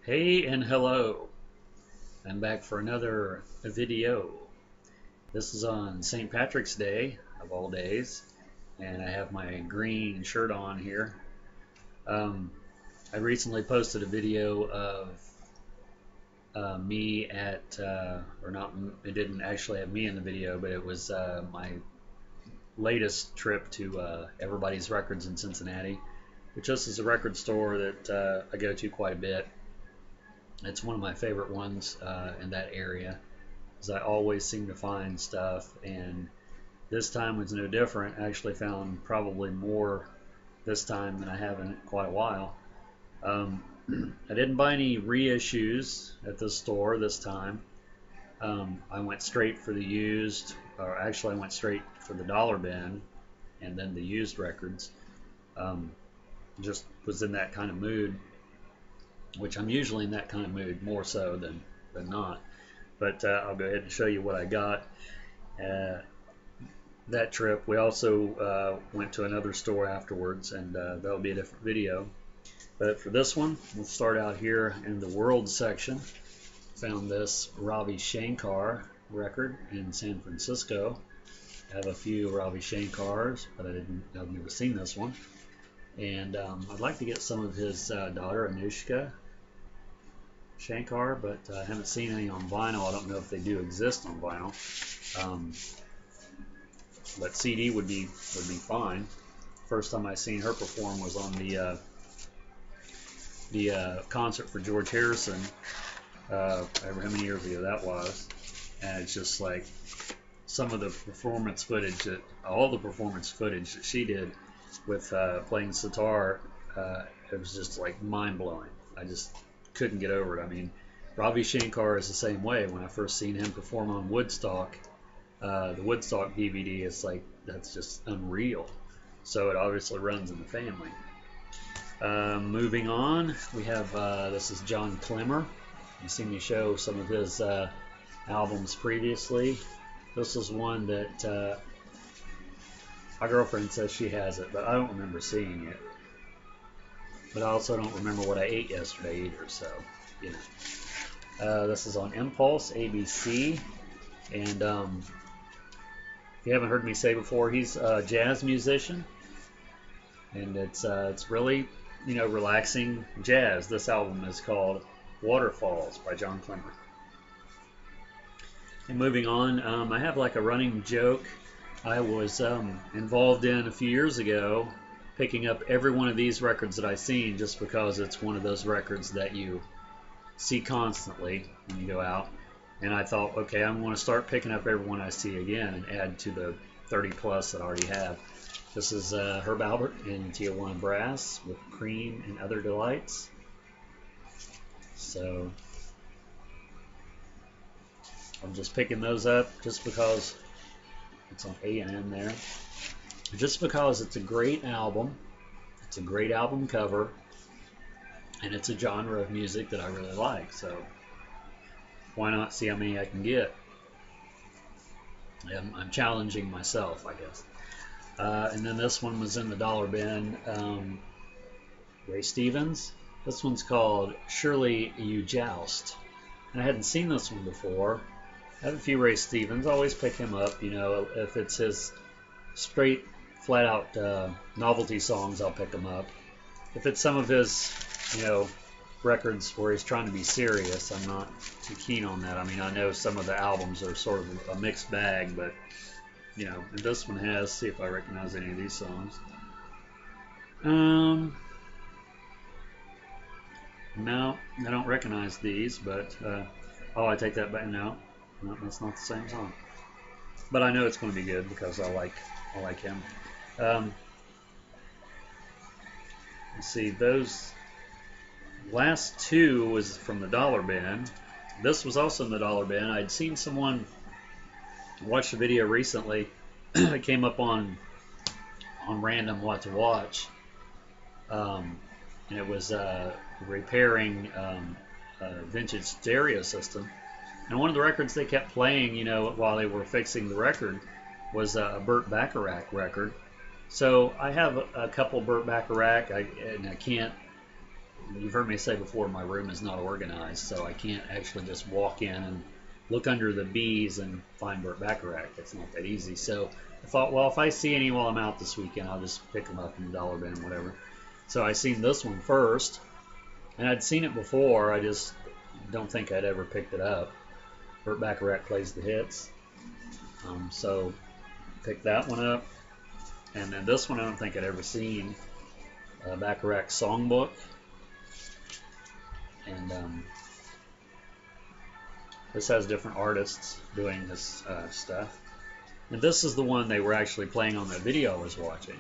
Hey and hello. I'm back for another video. This is on St. Patrick's Day, of all days, and I have my green shirt on here. Um, I recently posted a video of me or not, it didn't actually have me in the video, but it was my latest trip to Everybody's Records in Cincinnati, which just is a record store that I go to quite a bit. It's one of my favorite ones in that area, because I always seem to find stuff, and this time was no different. I actually found probably more this time than I have in quite a while. Um, I didn't buy any reissues at this store this time. I went straight for the used, or actually I went straight for the dollar bin and then the used records. Um, just was in that kind of mood, which I'm usually in that kind of mood more so than not. But I'll go ahead and show you what I got. Uh, that trip, we also went to another store afterwards, and that'll be a different video. But for this one, we'll start out here in the world section. Found this Ravi Shankar record in San Francisco. I have a few Ravi Shankars, but I've never seen this one. And I'd like to get some of his daughter Anushka Shankar, but I haven't seen any on vinyl. I don't know if they do exist on vinyl. But CD would be fine. First time I seen her perform was on the concert for George Harrison. How many years ago that was? And it's just like some of the performance footage all the performance footage that she did with playing sitar, it was just like mind blowing. I just couldn't get over it. I mean, Ravi Shankar is the same way. When I first seen him perform on Woodstock, the Woodstock DVD, is like, that's just unreal. So it obviously runs in the family. Moving on, we have this is John Klemmer. You've seen me show some of his albums previously. This is one that my girlfriend says she has it, but I don't remember seeing it. But I also don't remember what I ate yesterday either, so, you know. This is on Impulse, ABC, and if you haven't heard me say before, he's a jazz musician, and it's really, relaxing jazz. This album is called Waterfalls by John Clemmer. And moving on, I have like a running joke I was involved in a few years ago, picking up every one of these records that I seen, just because it's one of those records that you see constantly when you go out. And I thought, okay, I'm going to start picking up every one I see again and add to the 30 plus that I already have. This is Herb Albert in Tijuana Brass with Cream and Other Delights. So I'm just picking those up just because it's on A&M there. Just because it's a great album. It's a great album cover. And it's a genre of music that I really like. So why not see how many I can get? I'm challenging myself, I guess. And then this one was in the dollar bin. Ray Stevens. This one's called Surely You Joust. And I hadn't seen this one before. I have a few Ray Stevens. I always pick him up. If it's his straight, flat out novelty songs, I'll pick him up. If it's some of his, records where he's trying to be serious, I'm not too keen on that. I mean, I know some of the albums are sort of a mixed bag, but, and this one has, see if I recognize any of these songs. No, I don't recognize these, but, I take that back. No, that's not the same song. But I know it's going to be good because I like him. Let's see, those last two was from the dollar bin. This was also in the dollar bin. I'd seen someone watch a video recently. It came up on random what to watch, and it was repairing a vintage stereo system. And one of the records they kept playing, while they were fixing the record, was a Burt Bacharach record. So I have a couple Burt Bacharach, and I can't you've heard me say before, my room is not organized, so I can't actually just walk in and look under the B's and find Burt Bacharach. It's not that easy. So I thought, well, if I see any while I'm out this weekend, I'll just pick them up in the dollar bin, whatever. So I seen this one first, and I'd seen it before. I just don't think I'd ever picked it up. Burt Bacharach plays the hits. So picked that one up. And then this one I don't think I'd ever seen. Bacharach Songbook. And this has different artists doing this stuff. And this is the one they were actually playing on the video I was watching.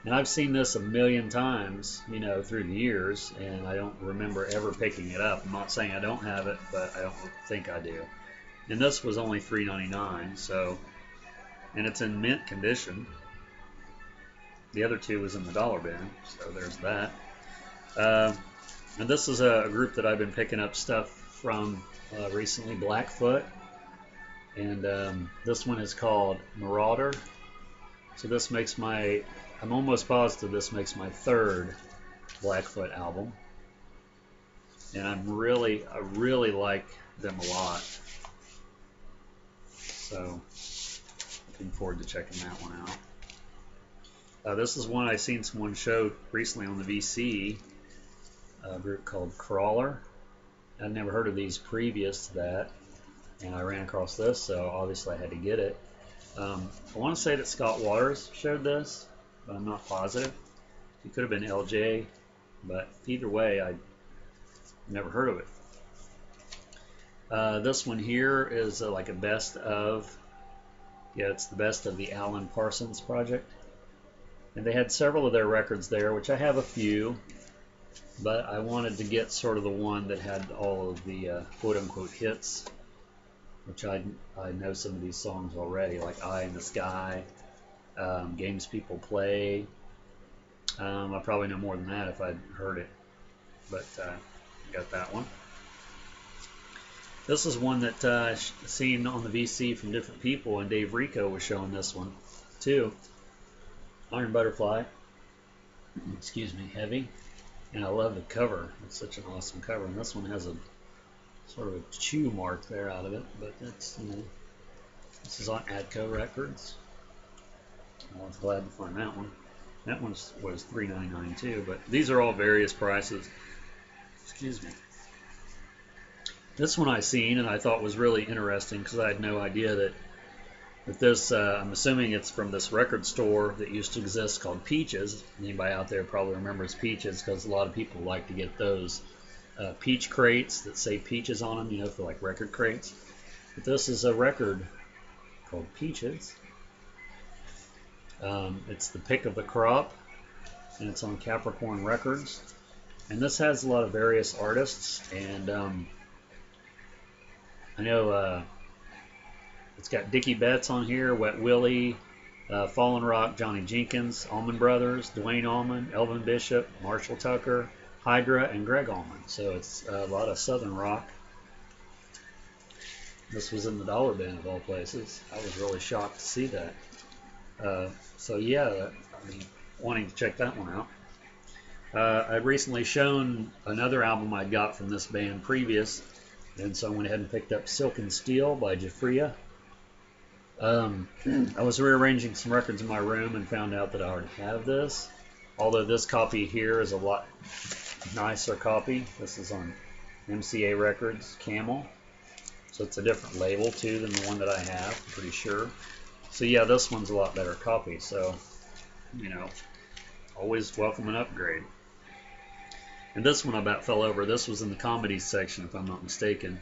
And I've seen this a million times, you know, through the years, and I don't remember ever picking it up. I'm not saying I don't have it, but I don't think I do. And this was only $3.99, so, and it's in mint condition. The other two was in the dollar bin, so there's that. And this is a group that I've been picking up stuff from recently, Blackfoot. And this one is called Marauder. So this makes my, I'm almost positive this makes my third Blackfoot album. And I really like them a lot. So looking forward to checking that one out. This is one I seen someone show recently on the VC, a group called Crawler. I'd never heard of these previous to that, and I ran across this, so obviously I had to get it. I want to say that Scott Waters showed this, but I'm not positive. It could have been LJ, but either way, I never heard of it. This one here is like a best of, yeah, it's the best of the Alan Parsons project. And they had several of their records there, which I have a few, but I wanted to get sort of the one that had all of the quote-unquote hits, which I know some of these songs already, like Eye in the Sky, Games People Play. I probably know more than that if I'd heard it, but got that one. This is one that I've seen on the VC from different people, and Dave Rico was showing this one too. Iron Butterfly, excuse me, heavy, and I love the cover. It's such an awesome cover, and this one has a sort of a chew mark there out of it, but that's, you know, this is on Adco Records. I was glad to find that one. That one was $3.99 too, but these are all various prices. Excuse me. This one I seen and I thought was really interesting because I had no idea that this, I'm assuming it's from this record store that used to exist called Peaches. Anybody out there probably remembers Peaches because a lot of people like to get those peach crates that say Peaches on them, you know, for like record crates. But this is a record called Peaches. It's the pick of the crop, and it's on Capricorn Records. And this has a lot of various artists, and I know it's got Dickie Betts on here, Wet Willie, Fallen Rock, Johnny Jenkins, Allman Brothers, Dwayne Allman, Elvin Bishop, Marshall Tucker, Hydra, and Greg Allman. So it's a lot of Southern rock. This was in the dollar bin of all places. I was really shocked to see that. So yeah, I mean, wanting to check that one out. I'd recently shown another album I got from this band previous, and so I went ahead and picked up Silken Steel by Jafria. I was rearranging some records in my room and found out that I already have this, although this copy here is a lot nicer copy. This is on MCA Records, Camel, so it's a different label too than the one that I have, I'm pretty sure. So yeah, this one's a lot better copy, so, you know, always welcome an upgrade. And this one I about fell over. This was in the comedy section, if I'm not mistaken.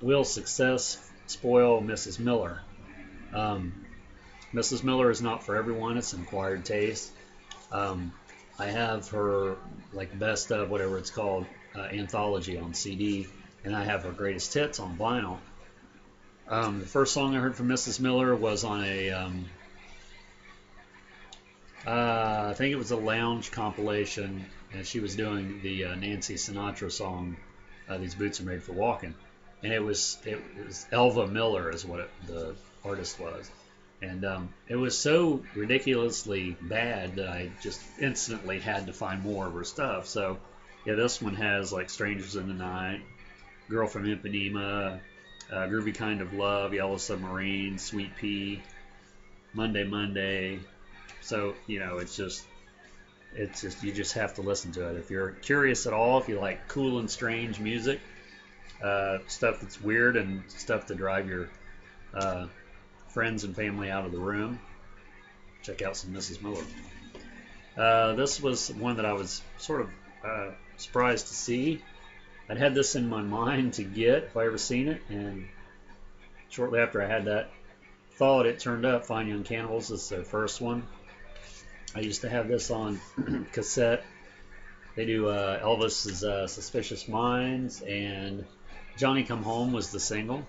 Will Success Spoil Mrs. Miller? Mrs. Miller is not for everyone. It's an acquired taste. I have her, like, best of, whatever it's called, anthology on CD, and I have her greatest hits on vinyl. The first song I heard from Mrs. Miller was on a, I think it was a lounge compilation, and she was doing the Nancy Sinatra song, These Boots Are Made for Walking. And it was Elva Miller is what the artist was. And it was so ridiculously bad that I just instantly had to find more of her stuff. So, yeah, this one has like Strangers in the Night, Girl from Ipanema, Groovy Kind of Love, Yellow Submarine, Sweet Pea, Monday Monday. So, you know, it's just, you just have to listen to it. If you're curious at all, if you like cool and strange music, stuff that's weird and stuff to drive your uh, friends and family out of the room, check out some Mrs. Miller. This was one that I was sort of surprised to see. I'd had this in my mind to get if I ever seen it, and shortly after I had that thought, it turned up. Fine Young Cannibals is their first one. I used to have this on cassette. They do Elvis's Suspicious Minds, and Johnny Come Home was the single.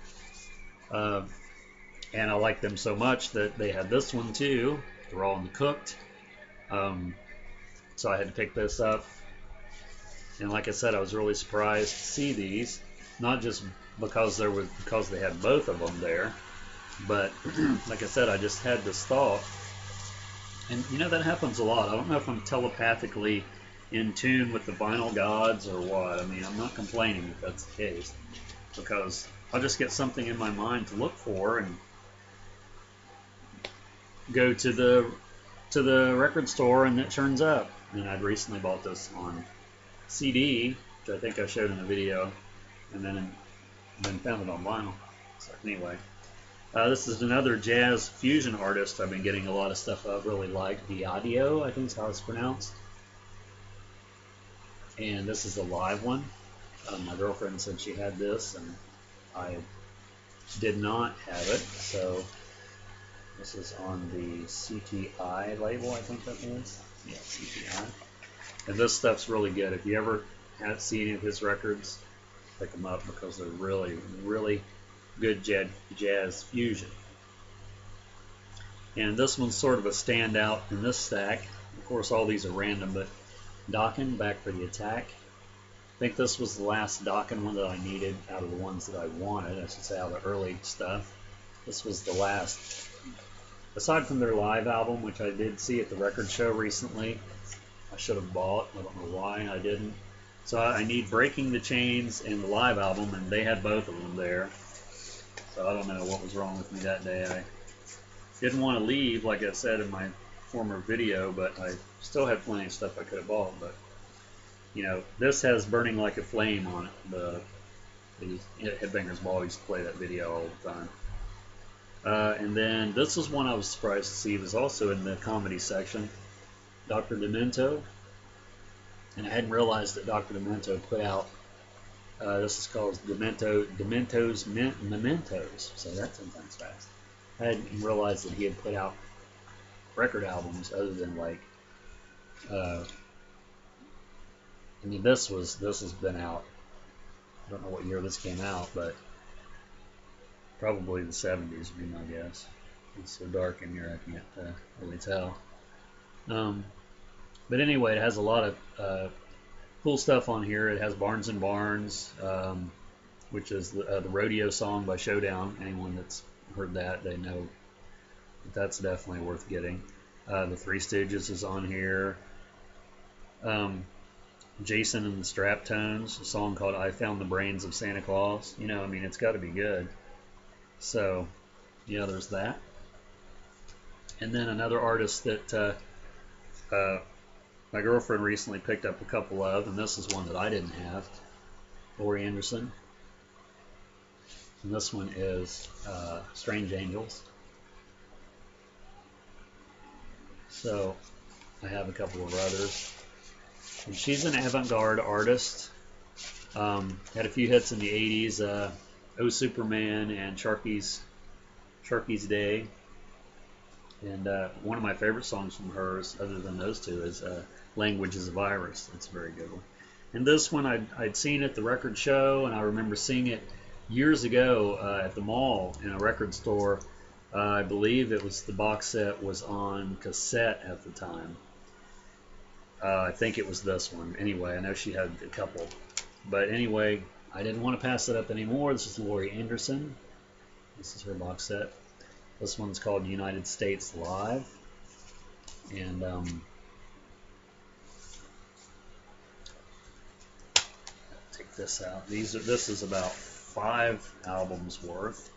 Uh, and I liked them so much that they had this one too. They're all in the Cooked. So I had to pick this up. And like I said, I was really surprised to see these, not just because they had both of them there, but like I said, I just had this thought. And you know, that happens a lot. I don't know if I'm telepathically in tune with the vinyl gods or what. I mean, I'm not complaining if that's the case, because I'll just get something in my mind to look for and go to the record store, and it turns up. And I'd recently bought this on CD, which I think I showed in the video, and then found it on vinyl. So anyway, this is another jazz fusion artist I've been getting a lot of stuff of. Really like Diadio, I think is how it's pronounced. And this is a live one. My girlfriend said she had this, and I did not have it. So this is on the CTI label, I think that is. Yeah, CTI. And this stuff's really good. If you ever haven't seen any of his records, pick them up because they're really, really good jazz fusion. And this one's sort of a standout in this stack. Of course, all these are random, but Dokken, Back for the Attack. I think this was the last Dokken one that I needed out of the ones that I wanted. I should say out of the early stuff. This was the last, aside from their live album, which I did see at the record show recently. I should have bought. I don't know why I didn't. So I need Breaking the Chains and the live album, and they had both of them there. So I don't know what was wrong with me that day. I didn't want to leave, like I said in my former video, but I still had plenty of stuff I could have bought. But you know, this has Burning Like a Flame on it. The Headbangers Ball used to play that video all the time. And then this was one I was surprised to see. It was also in the comedy section. Dr. Demento, and I hadn't realized that Dr. Demento put out, this is called Demento's Mementos, so that's sometimes fast. I hadn't realized that he had put out record albums other than like, I mean, this has been out, I don't know what year this came out, but probably the 70s would be my guess. It's so dark in here I can't really tell. But anyway, it has a lot of cool stuff on here. It has Barnes and Barnes, which is the rodeo song by Showdown. Anyone that's heard that, they know that's definitely worth getting. The Three Stooges is on here. Jason and the Strap Tones, a song called I Found the Brains of Santa Claus. You know, I mean, it's got to be good. So, yeah, there's that. And then another artist that my girlfriend recently picked up a couple of, and this is one that I didn't have, Laurie Anderson. And this one is Strange Angels. So I have a couple of others. And she's an avant-garde artist. Had a few hits in the 80s, Oh Superman and Sharky's Day. And one of my favorite songs from hers, other than those two, is Language is a Virus. That's a very good one. And this one I'd seen at the record show, and I remember seeing it years ago at the mall in a record store. I believe it was the box set was on cassette at the time. I think it was this one. Anyway, I know she had a couple. But anyway, I didn't want to pass it up anymore. This is Laurie Anderson. This is her box set. This one's called United States Live, and take this out. This is about 5 albums worth.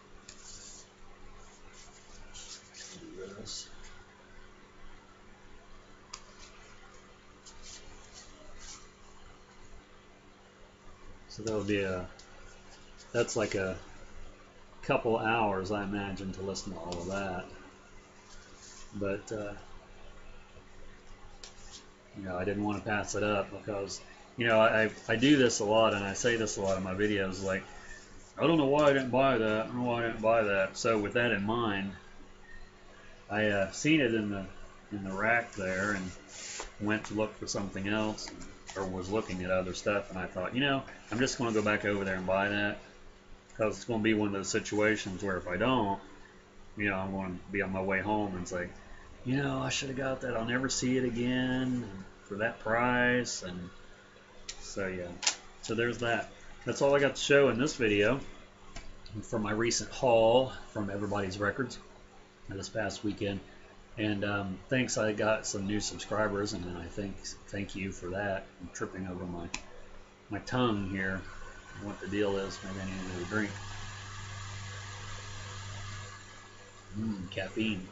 Do this. So that'll be that's like a couple hours, I imagine, to listen to all of that. But you know, I didn't want to pass it up because, you know, I do this a lot, and I say this a lot in my videos, like, I don't know why I didn't buy that. I don't know why I didn't buy that. So with that in mind, I seen it in the rack there and went to look for something else, or was looking at other stuff, and I thought, you know, I'm just going to go back over there and buy that, because it's going to be one of those situations where if I don't, you know, I'm going to be on my way home and it's like, you know, I should have got that. I'll never see it again for that price. And so yeah, so there's that. That's all I got to show in this video for my recent haul from Everybody's Records this past weekend. And thanks, I got some new subscribers, and I thank you for that. I'm tripping over my tongue here. What the deal is? Maybe I need another drink. Caffeine.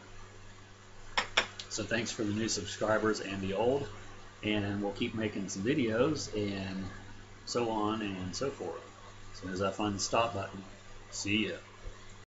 So thanks for the new subscribers and the old, and we'll keep making some videos and so on and so forth. As soon as I find the stop button. See ya.